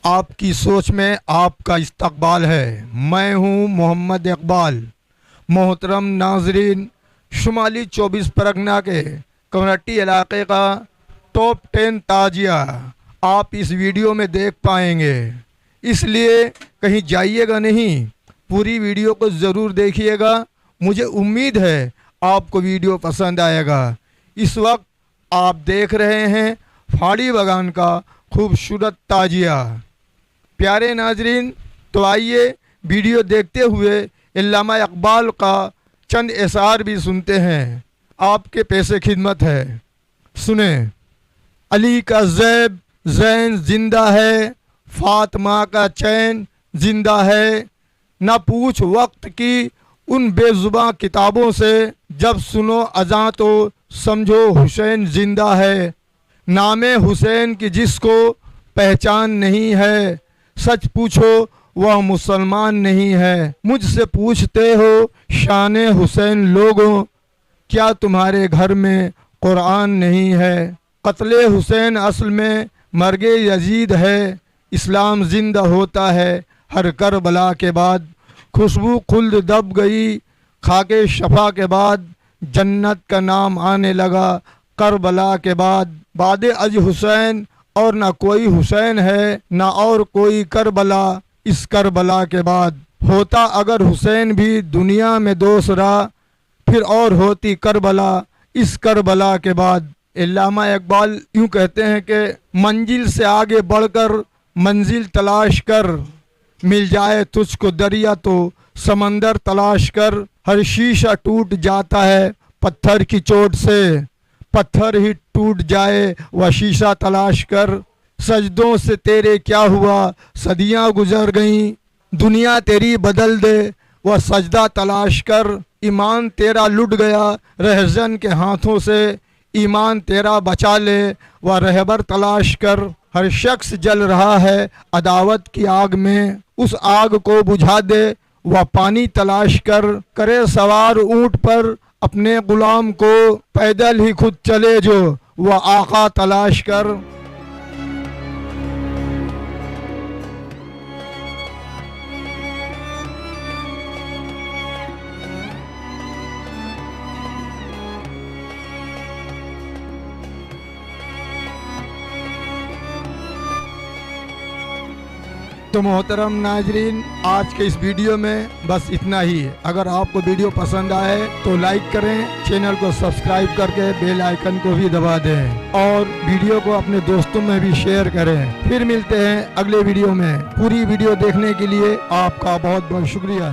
आपकी सोच में आपका इस्तकबाल है। मैं हूं मोहम्मद इकबाल। मोहतरम नाजरीन, शुमाली 24 परगना के कम्युनिटी इलाके का टॉप 10 ताजिया आप इस वीडियो में देख पाएंगे, इसलिए कहीं जाइएगा नहीं, पूरी वीडियो को ज़रूर देखिएगा। मुझे उम्मीद है आपको वीडियो पसंद आएगा। इस वक्त आप देख रहे हैं फाड़ी बगान का खूबसूरत ताजिया। प्यारे नाजरीन, तो आइए वीडियो देखते हुए अल्लामा इकबाल का चंद एशार भी सुनते हैं। आपके पेशे खिदमत है, सुने। अली का ज़ैब ज़ैन जिंदा है, फातिमा का चैन जिंदा है। न पूछ वक्त की उन बेजुबां किताबों से, जब सुनो अज़ां तो समझो हुसैन जिंदा है। नामे हुसैन की जिसको पहचान नहीं है, सच पूछो वह मुसलमान नहीं है। मुझसे पूछते हो शान हुसैन लोगों, क्या तुम्हारे घर में कुरान नहीं है। कत्ले हुसैन असल में मर्गे यजीद है, इस्लाम जिंदा होता है हर करबला के बाद। खुशबू खुल्द दब गई खाके शफा के बाद, जन्नत का नाम आने लगा करबला के बाद। बाद अज हुसैन और ना कोई हुसैन है, ना और कोई करबला इस करबला के बाद। होता अगर हुसैन भी दुनिया में दूसरा, फिर और होती करबला इस करबला के बाद। अल्लामा इकबाल यूँ कहते हैं कि मंजिल से आगे बढ़कर मंजिल तलाश कर, मिल जाए तुझको दरिया तो समंदर तलाश कर। हर शीशा टूट जाता है पत्थर की चोट से, पत्थर ही टूट जाए वह शीशा तलाश कर। सजदों से तेरे क्या हुआ सदियां गुजर गईं, दुनिया तेरी बदल दे वह सजदा तलाश कर। ईमान तेरा लुट गया रहजन के हाथों से, ईमान तेरा बचा ले वह रहबर तलाश कर। हर शख्स जल रहा है अदावत की आग में, उस आग को बुझा दे वह पानी तलाश कर। करे सवार ऊंट पर अपने गुलाम को, पैदल ही खुद चले जो वह आका तलाश कर। तो मोहतरम नाजरीन, आज के इस वीडियो में बस इतना ही है। अगर आपको वीडियो पसंद आए तो लाइक करें, चैनल को सब्सक्राइब करके बेल आइकन को भी दबा दें और वीडियो को अपने दोस्तों में भी शेयर करें। फिर मिलते हैं अगले वीडियो में। पूरी वीडियो देखने के लिए आपका बहुत बहुत शुक्रिया।